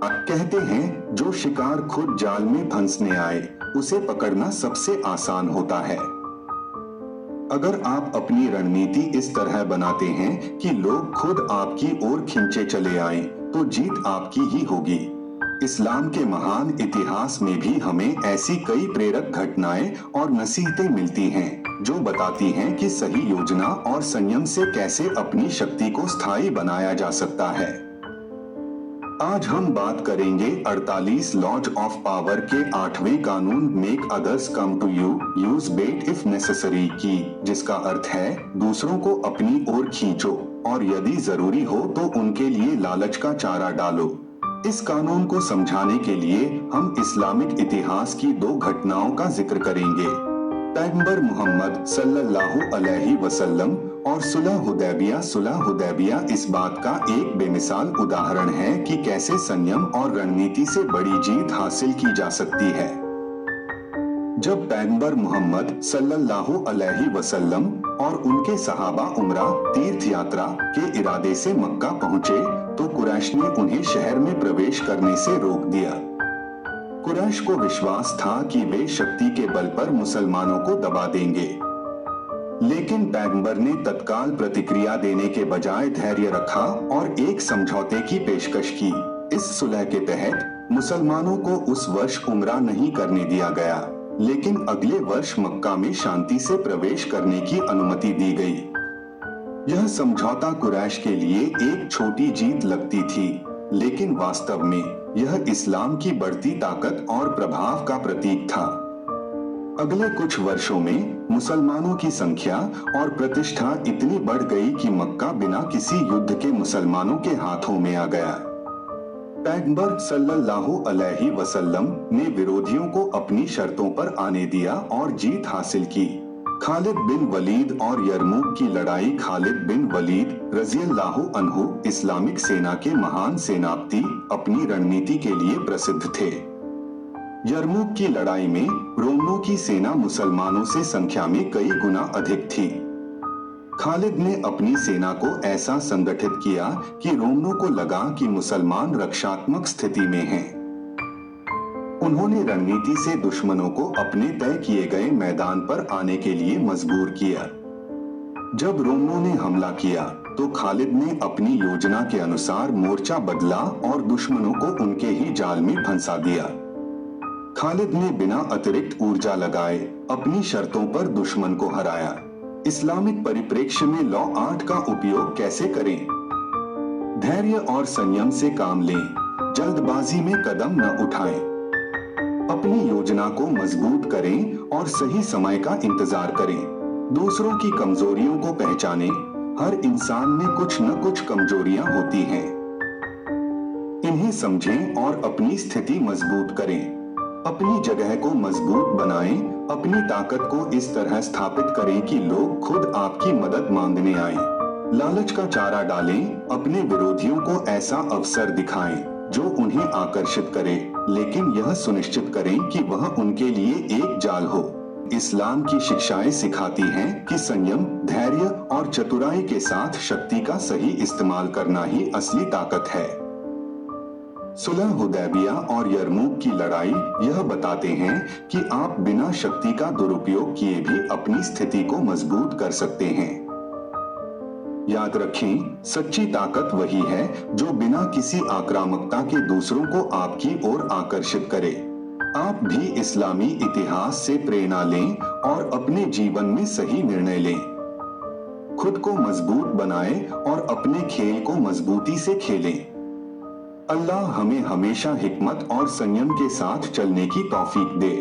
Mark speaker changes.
Speaker 1: कहते हैं जो शिकार खुद जाल में फंसने आए उसे पकड़ना सबसे आसान होता है। अगर आप अपनी रणनीति इस तरह बनाते हैं कि लोग खुद आपकी ओर खींचे चले आएं, तो जीत आपकी ही होगी। इस्लाम के महान इतिहास में भी हमें ऐसी कई प्रेरक घटनाएं और नसीहतें मिलती हैं, जो बताती हैं कि सही योजना और संयम से कैसे अपनी शक्ति को स्थायी बनाया जा सकता है। आज हम बात करेंगे 48 लॉज ऑफ पावर के 8वें कानून make others come to you, use bait if necessary की, जिसका अर्थ है दूसरों को अपनी ओर खींचो और यदि जरूरी हो तो उनके लिए लालच का चारा डालो। इस कानून को समझाने के लिए हम इस्लामिक इतिहास की दो घटनाओं का जिक्र करेंगे। पैगंबर मोहम्मद सल्लल्लाहु अलैहि वसल्लम और सुलह हुदैबिया इस बात का एक बेमिसाल उदाहरण है कि कैसे संयम और रणनीति से बड़ी जीत हासिल की जा सकती है। जब पैगंबर मोहम्मद सल्लल्लाहु अलैहि वसल्लम और उनके सहाबा उम्रा तीर्थ यात्रा के इरादे से मक्का पहुंचे, तो कुरैश ने उन्हें शहर में प्रवेश करने से रोक दिया। कुरैश को विश्वास था कि वे शक्ति के बल पर मुसलमानों को दबा देंगे, लेकिन पैगंबर ने तत्काल प्रतिक्रिया देने के बजाय धैर्य रखा और एक समझौते की पेशकश की। इस सुलह के तहत मुसलमानों को उस वर्ष उम्रा नहीं करने दिया गया, लेकिन अगले वर्ष मक्का में शांति से प्रवेश करने की अनुमति दी गई। यह समझौता कुरैश के लिए एक छोटी जीत लगती थी, लेकिन वास्तव में यह इस्लाम की बढ़ती ताकत और प्रभाव का प्रतीक था। अगले कुछ वर्षों में मुसलमानों की संख्या और प्रतिष्ठा इतनी बढ़ गई कि मक्का बिना किसी युद्ध के मुसलमानों के हाथों में आ गया। पैगंबर सल्लल्लाहु अलैहि वसल्लम ने विरोधियों को अपनी शर्तों पर आने दिया और जीत हासिल की। खालिद बिन वलीद और यरमुक की लड़ाई। खालिद बिन वलीद रज़ियल्लाहु अन्हु इस्लामिक सेना के महान सेनापति अपनी रणनीति के लिए प्रसिद्ध थे। यरमुक की लड़ाई में रोमनों की सेना मुसलमानों से संख्या में कई गुना अधिक थी। खालिद ने अपनी सेना को ऐसा संगठित किया कि रोमनों को लगा कि मुसलमान रक्षात्मक स्थिति में हैं। उन्होंने रणनीति से दुश्मनों को अपने तय किए गए मैदान पर आने के लिए मजबूर किया। जब रोमनों ने हमला किया, तो खालिद ने अपनी योजना के अनुसार मोर्चा बदला और दुश्मनों को उनके ही जाल में फंसा दिया। खालिद ने बिना अतिरिक्त ऊर्जा लगाए अपनी शर्तों पर दुश्मन को हराया। इस्लामिक परिप्रेक्ष्य में लॉ 8 का उपयोग कैसे करें? धैर्य और संयम से काम लें, जल्दबाजी में कदम न उठाएं। अपनी योजना को मजबूत करें और सही समय का इंतजार करें। दूसरों की कमजोरियों को पहचानें। हर इंसान में कुछ न कुछ कमजोरियां होती हैं। इन्हें समझें और अपनी स्थिति मजबूत करें। अपनी जगह को मजबूत बनाएं। अपनी ताकत को इस तरह स्थापित करें कि लोग खुद आपकी मदद मांगने आएं। लालच का चारा डालें। अपने विरोधियों को ऐसा अवसर दिखाएं जो उन्हें आकर्षित करे, लेकिन यह सुनिश्चित करें कि वह उनके लिए एक जाल हो। इस्लाम की शिक्षाएं सिखाती हैं कि संयम, धैर्य और चतुराई के साथ शक्ति का सही इस्तेमाल करना ही असली ताकत है। सुलह हुदैबिया और यरमुक की लड़ाई यह बताते हैं कि आप बिना शक्ति का दुरुपयोग किए भी अपनी स्थिति को मजबूत कर सकते हैं। याद रखें, सच्ची ताकत वही है जो बिना किसी आक्रामकता के दूसरों को आपकी ओर आकर्षित करे। आप भी इस्लामी इतिहास से प्रेरणा लें और अपने जीवन में सही निर्णय लें। खुद को मजबूत बनाएं और अपने खेल को मजबूती से खेलें। अल्लाह हमें हमेशा हिकमत और संयम के साथ चलने की तौफीक दे।